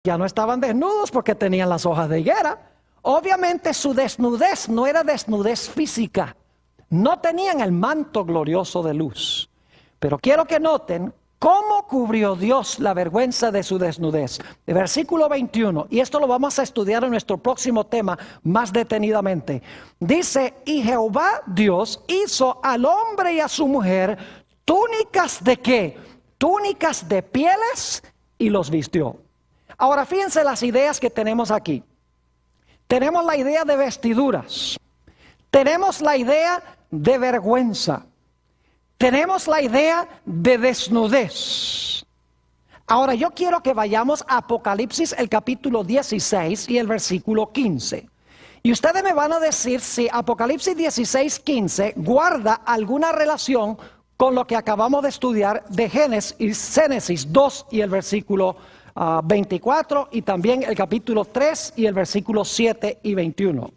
Ya no estaban desnudos porque tenían las hojas de higuera. Obviamente su desnudez no era desnudez física. No tenían el manto glorioso de luz. Pero quiero que noten cómo cubrió Dios la vergüenza de su desnudez. El versículo 21, y esto lo vamos a estudiar en nuestro próximo tema más detenidamente. Dice, y Jehová Dios hizo al hombre y a su mujer túnicas ¿de qué? Túnicas de pieles y los vistió. Ahora fíjense las ideas que tenemos aquí. Tenemos la idea de vestiduras. Tenemos la idea de vergüenza. Tenemos la idea de desnudez. Ahora yo quiero que vayamos a Apocalipsis el capítulo 16 y el versículo 15. Y ustedes me van a decir si Apocalipsis 16, 15 guarda alguna relación con lo que acabamos de estudiar de Génesis 2 y el versículo 24 y también el capítulo 3 y el versículo 7 y 21.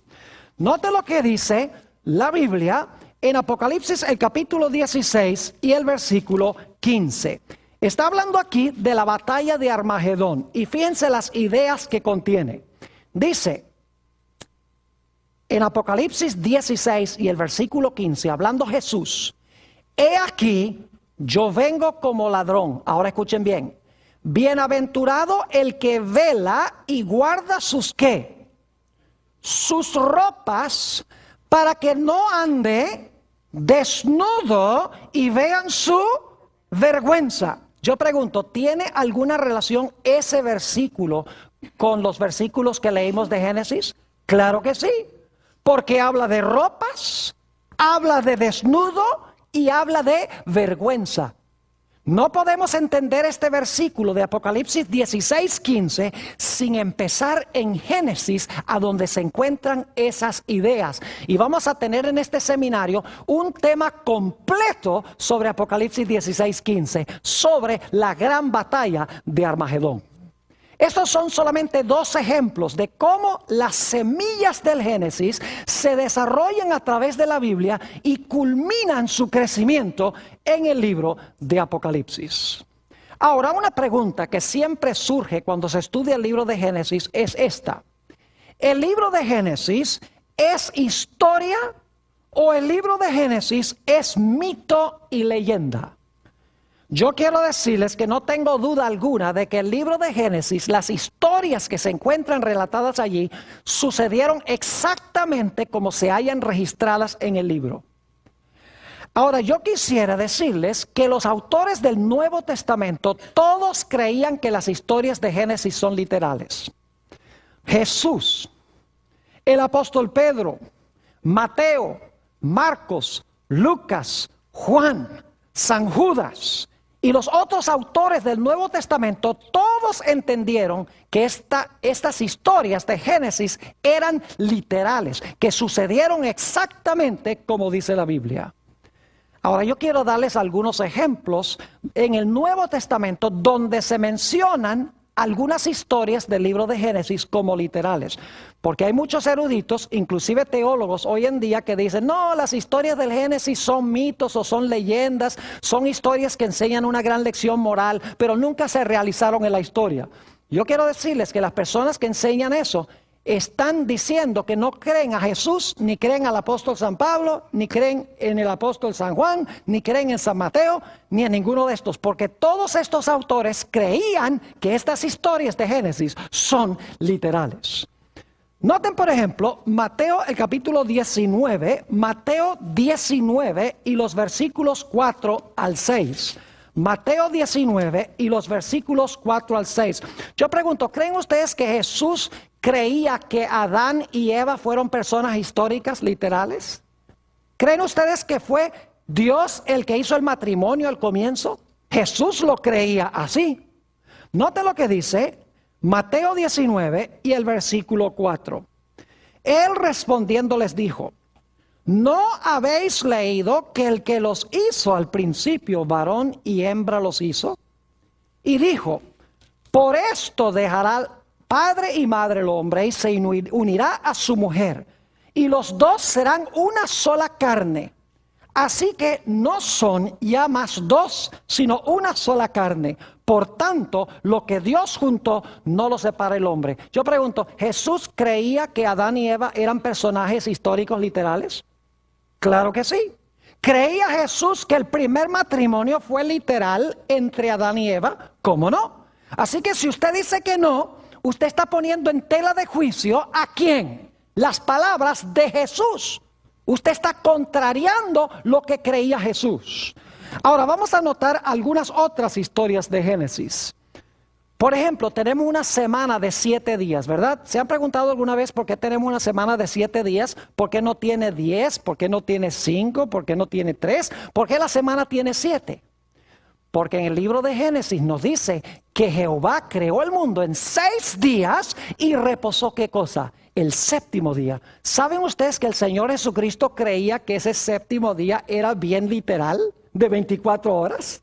Note lo que dice la Biblia en Apocalipsis el capítulo 16 y el versículo 15. Está hablando aquí de la batalla de Armagedón y fíjense las ideas que contiene. Dice en Apocalipsis 16 y el versículo 15, hablando Jesús, he aquí yo vengo como ladrón. Ahora escuchen bien. Bienaventurado el que vela y guarda sus ¿qué? Sus ropas, para que no ande desnudo y vean su vergüenza. Yo pregunto, ¿tiene alguna relación ese versículo con los versículos que leímos de Génesis? Claro que sí, porque habla de ropas, habla de desnudo y habla de vergüenza. No podemos entender este versículo de Apocalipsis 16, 15 sin empezar en Génesis, a donde se encuentran esas ideas. Y vamos a tener en este seminario un tema completo sobre Apocalipsis 16, 15, sobre la gran batalla de Armagedón. Estos son solamente dos ejemplos de cómo las semillas del Génesis se desarrollan a través de la Biblia y culminan su crecimiento en el libro de Apocalipsis. Ahora, una pregunta que siempre surge cuando se estudia el libro de Génesis es esta. ¿El libro de Génesis es historia o el libro de Génesis es mito y leyenda? Yo quiero decirles que no tengo duda alguna de que el libro de Génesis, las historias que se encuentran relatadas allí, sucedieron exactamente como se hallan registradas en el libro. Ahora, yo quisiera decirles que los autores del Nuevo Testamento, todos creían que las historias de Génesis son literales. Jesús, el apóstol Pedro, Mateo, Marcos, Lucas, Juan, San Judas y los otros autores del Nuevo Testamento, todos entendieron que estas historias de Génesis eran literales, que sucedieron exactamente como dice la Biblia. Ahora yo quiero darles algunos ejemplos en el Nuevo Testamento donde se mencionan algunas historias del libro de Génesis como literales. Porque hay muchos eruditos, inclusive teólogos hoy en día, que dicen, no, las historias del Génesis son mitos o son leyendas, son historias que enseñan una gran lección moral, pero nunca se realizaron en la historia. Yo quiero decirles que las personas que enseñan eso están diciendo que no creen a Jesús, ni creen al apóstol San Pablo, ni creen en el apóstol San Juan, ni creen en San Mateo, ni en ninguno de estos, porque todos estos autores creían que estas historias de Génesis son literales. Noten, por ejemplo, Mateo el capítulo 19, Mateo 19 y los versículos 4 al 6. Mateo 19 y los versículos 4 al 6. Yo pregunto, ¿creen ustedes que Jesús creía que Adán y Eva fueron personas históricas, literales? ¿Creen ustedes que fue Dios el que hizo el matrimonio al comienzo? Jesús lo creía así. Note lo que dice Mateo 19 y el versículo 4. Él respondiendo les dijo, ¿no habéis leído que el que los hizo al principio, varón y hembra los hizo? Y dijo, por esto dejará padre y madre el hombre y se unirá a su mujer, y los dos serán una sola carne. Así que no son ya más dos, sino una sola carne. Por tanto, lo que Dios juntó, no lo separa el hombre. Yo pregunto, ¿Jesús creía que Adán y Eva eran personajes históricos literales? Claro que sí. ¿Creía Jesús que el primer matrimonio fue literal entre Adán y Eva? ¿Cómo no? Así que si usted dice que no, usted está poniendo en tela de juicio ¿a quién? Las palabras de Jesús. Usted está contrariando lo que creía Jesús. Ahora vamos a notar algunas otras historias de Génesis. Por ejemplo, tenemos una semana de 7 días, ¿verdad? ¿Se han preguntado alguna vez por qué tenemos una semana de 7 días? ¿Por qué no tiene 10? ¿Por qué no tiene 5? ¿Por qué no tiene 3? ¿Por qué la semana tiene 7? Porque en el libro de Génesis nos dice que Jehová creó el mundo en 6 días y reposó, ¿qué cosa? El séptimo día. ¿Saben ustedes que el Señor Jesucristo creía que ese séptimo día era bien literal, de 24 horas?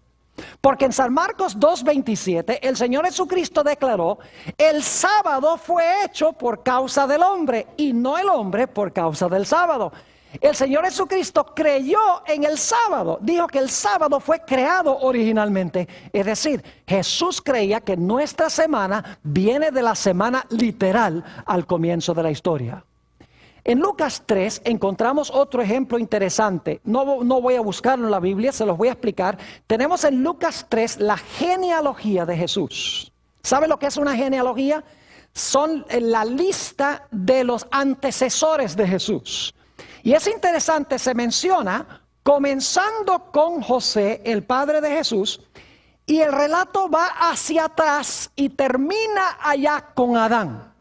Porque en San Marcos 2:27 el Señor Jesucristo declaró: el sábado fue hecho por causa del hombre y no el hombre por causa del sábado. El Señor Jesucristo creyó en el sábado, dijo que el sábado fue creado originalmente. Es decir, Jesús creía que nuestra semana viene de la semana literal al comienzo de la historia. En Lucas 3 encontramos otro ejemplo interesante. No voy a buscarlo en la Biblia, se los voy a explicar. Tenemos en Lucas 3 la genealogía de Jesús. ¿Sabe lo que es una genealogía? Son la lista de los antecesores de Jesús. Y es interesante, se menciona comenzando con José, el padre de Jesús, y el relato va hacia atrás y termina allá con Adán.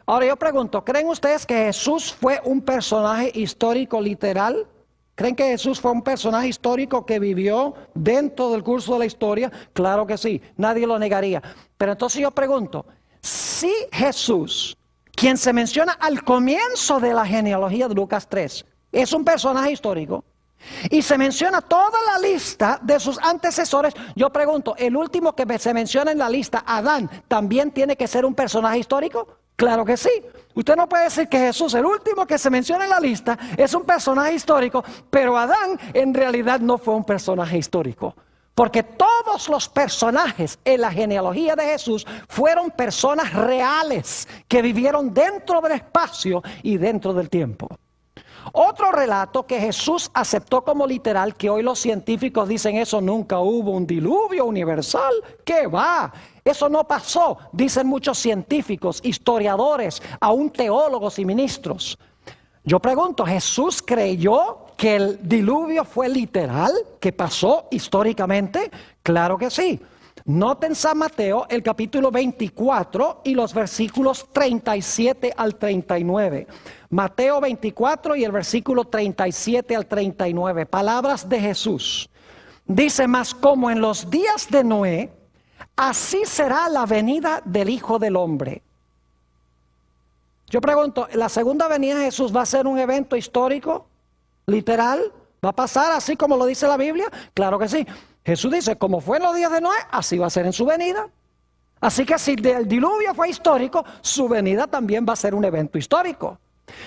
Ahora yo pregunto, ¿creen ustedes que Jesús fue un personaje histórico literal? ¿Creen que Jesús fue un personaje histórico que vivió dentro del curso de la historia? Claro que sí, nadie lo negaría. Pero entonces yo pregunto, si Jesús, quien se menciona al comienzo de la genealogía de Lucas 3, es un personaje histórico, y se menciona toda la lista de sus antecesores, yo pregunto, ¿el último que se menciona en la lista, Adán, también tiene que ser un personaje histórico? Claro que sí. Usted no puede decir que Jesús, el último que se menciona en la lista, es un personaje histórico, pero Adán en realidad no fue un personaje histórico. Porque todos los personajes en la genealogía de Jesús fueron personas reales que vivieron dentro del espacio y dentro del tiempo. Otro relato que Jesús aceptó como literal, que hoy los científicos dicen eso, nunca hubo un diluvio universal, ¿qué va? Eso no pasó, dicen muchos científicos, historiadores, aún teólogos y ministros. Yo pregunto, ¿Jesús creyó que el diluvio fue literal, que pasó históricamente? Claro que sí. Noten San Mateo, el capítulo 24 y los versículos 37 al 39. Mateo 24 y el versículo 37 al 39. Palabras de Jesús. Dice: mas como en los días de Noé, así será la venida del Hijo del Hombre. Yo pregunto, ¿la segunda venida de Jesús va a ser un evento histórico, literal? ¿Va a pasar así como lo dice la Biblia? Claro que sí. Jesús dice, como fue en los días de Noé, así va a ser en su venida. Así que si el diluvio fue histórico, su venida también va a ser un evento histórico.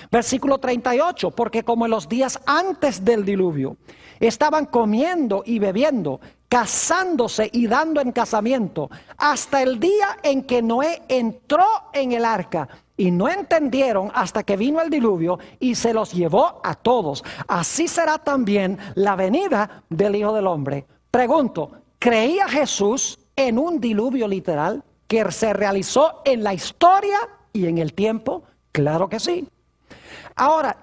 Versículo 38, porque como en los días antes del diluvio, estaban comiendo y bebiendo, casándose y dando en casamiento, hasta el día en que Noé entró en el arca, y no entendieron hasta que vino el diluvio y se los llevó a todos. Así será también la venida del Hijo del Hombre. Pregunto, ¿creía Jesús en un diluvio literal que se realizó en la historia y en el tiempo? Claro que sí. Ahora,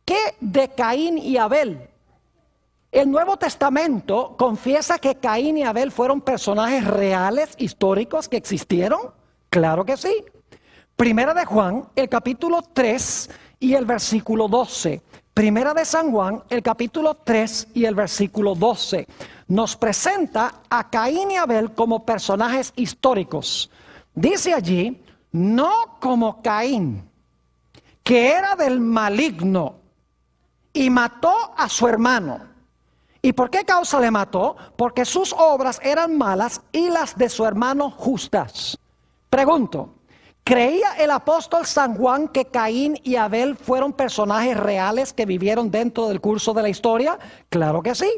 ¿qué de Caín y Abel? El Nuevo Testamento confiesa que Caín y Abel fueron personajes reales, históricos, que existieron. Claro que sí. Primera de Juan, el capítulo 3 y el versículo 12. Primera de San Juan, el capítulo 3 y el versículo 12. Nos presenta a Caín y Abel como personajes históricos. Dice allí, no como Caín, que era del maligno y mató a su hermano. ¿Y por qué causa le mató? Porque sus obras eran malas y las de su hermano justas. Pregunto, ¿creía el apóstol San Juan que Caín y Abel fueron personajes reales que vivieron dentro del curso de la historia? Claro que sí.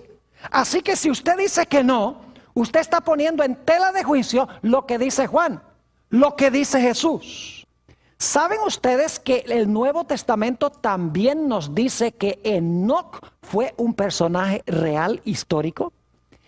Así que si usted dice que no, Usted está poniendo en tela de juicio lo que dice Juan, lo que dice Jesús. ¿Saben ustedes que el Nuevo Testamento también nos dice que Enoc fue un personaje real, histórico?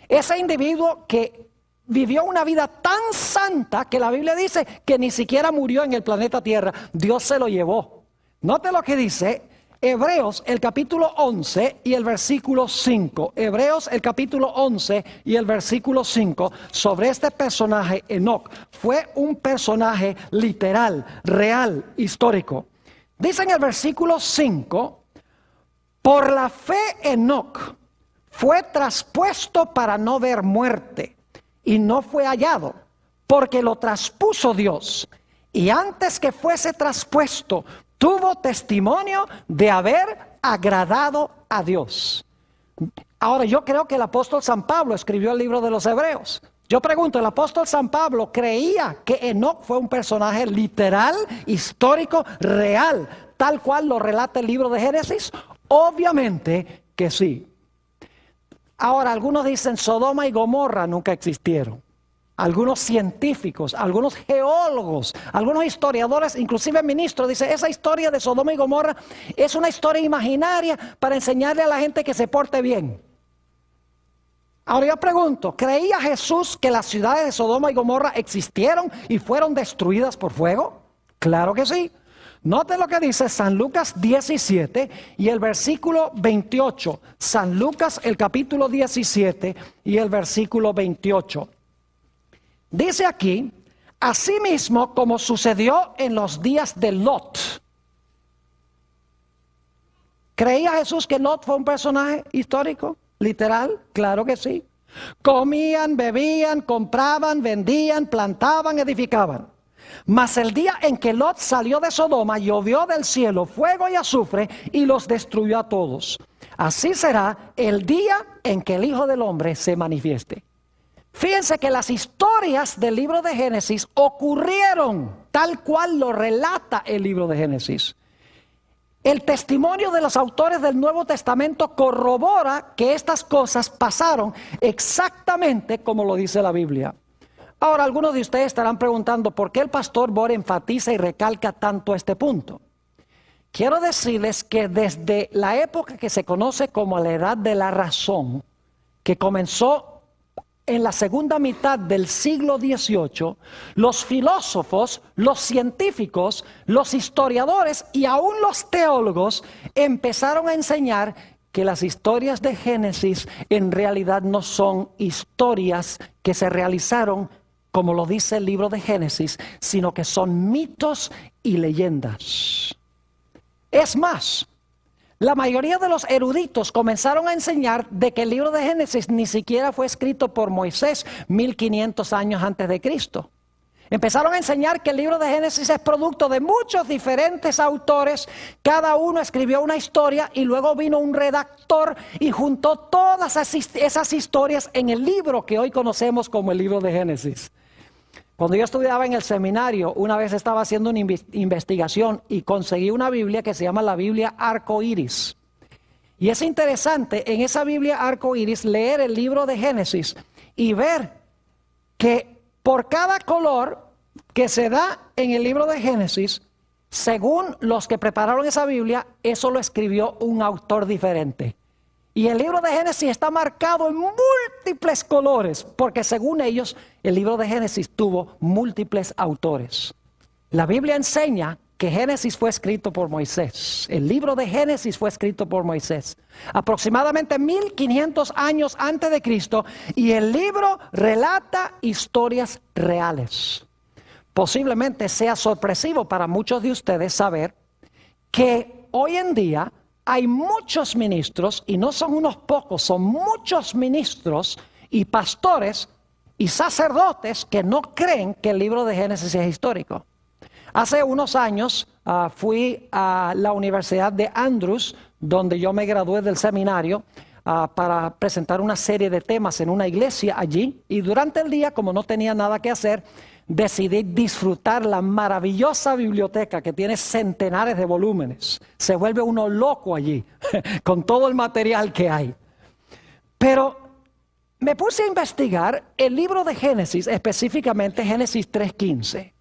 Ese individuo que vivió una vida tan santa que la Biblia dice que ni siquiera murió en el planeta Tierra. Dios se lo llevó. Note lo que dice Hebreos el capítulo 11 y el versículo 5. Hebreos el capítulo 11 y el versículo 5 sobre este personaje Enoc. Fue un personaje literal, real, histórico. Dice en el versículo 5, por la fe Enoc fue traspuesto para no ver muerte y no fue hallado, porque lo traspuso Dios. Y antes que fuese traspuesto, tuvo testimonio de haber agradado a Dios. Ahora, yo creo que el apóstol San Pablo escribió el libro de los Hebreos. Yo pregunto, ¿el apóstol San Pablo creía que Enoc fue un personaje literal, histórico, real, tal cual lo relata el libro de Génesis? Obviamente que sí. Ahora, algunos dicen Sodoma y Gomorra nunca existieron. Algunos científicos, algunos geólogos, algunos historiadores, inclusive ministros, dicen esa historia de Sodoma y Gomorra es una historia imaginaria para enseñarle a la gente que se porte bien. Ahora yo pregunto, ¿creía Jesús que las ciudades de Sodoma y Gomorra existieron y fueron destruidas por fuego? Claro que sí. Note lo que dice San Lucas 17 y el versículo 28. San Lucas el capítulo 17 y el versículo 28. Dice aquí, asimismo como sucedió en los días de Lot. ¿Creía Jesús que Lot fue un personaje histórico, literal? Claro que sí. Comían, bebían, compraban, vendían, plantaban, edificaban. Mas el día en que Lot salió de Sodoma, llovió del cielo fuego y azufre y los destruyó a todos. Así será el día en que el Hijo del Hombre se manifieste. Fíjense que las historias del libro de Génesis ocurrieron tal cual lo relata el libro de Génesis. El testimonio de los autores del Nuevo Testamento corrobora que estas cosas pasaron exactamente como lo dice la Biblia. Ahora, algunos de ustedes estarán preguntando por qué el pastor Bor enfatiza y recalca tanto este punto. Quiero decirles que desde la época que se conoce como la Edad de la Razón, que comenzó en la segunda mitad del siglo XVIII, los filósofos, los científicos, los historiadores y aún los teólogos empezaron a enseñar que las historias de Génesis en realidad no son historias que se realizaron como lo dice el libro de Génesis, sino que son mitos y leyendas. Es más, la mayoría de los eruditos comenzaron a enseñar de que el libro de Génesis ni siquiera fue escrito por Moisés 1500 años antes de Cristo. Empezaron a enseñar que el libro de Génesis es producto de muchos diferentes autores, cada uno escribió una historia y luego vino un redactor y juntó todas esas historias en el libro que hoy conocemos como el libro de Génesis. Cuando yo estudiaba en el seminario, una vez estaba haciendo una investigación y conseguí una Biblia que se llama la Biblia Arco Iris. Y es interesante en esa Biblia Arco Iris leer el libro de Génesis y ver que por cada color que se da en el libro de Génesis, según los que prepararon esa Biblia, eso lo escribió un autor diferente. Y el libro de Génesis está marcado en múltiples colores, porque según ellos, el libro de Génesis tuvo múltiples autores. La Biblia enseña que Génesis fue escrito por Moisés. El libro de Génesis fue escrito por Moisés, aproximadamente 1500 años antes de Cristo, y el libro relata historias reales. Posiblemente sea sorpresivo para muchos de ustedes saber que hoy en día hay muchos ministros, y no son unos pocos, son muchos ministros y pastores y sacerdotes que no creen que el libro de Génesis es histórico. Hace unos años fui a la Universidad de Andrews, donde yo me gradué del seminario, para presentar una serie de temas en una iglesia allí. Y durante el día, como no tenía nada que hacer, decidí disfrutar la maravillosa biblioteca que tiene centenares de volúmenes. Se vuelve uno loco allí, con todo el material que hay. Pero me puse a investigar el libro de Génesis, específicamente Génesis 3:15.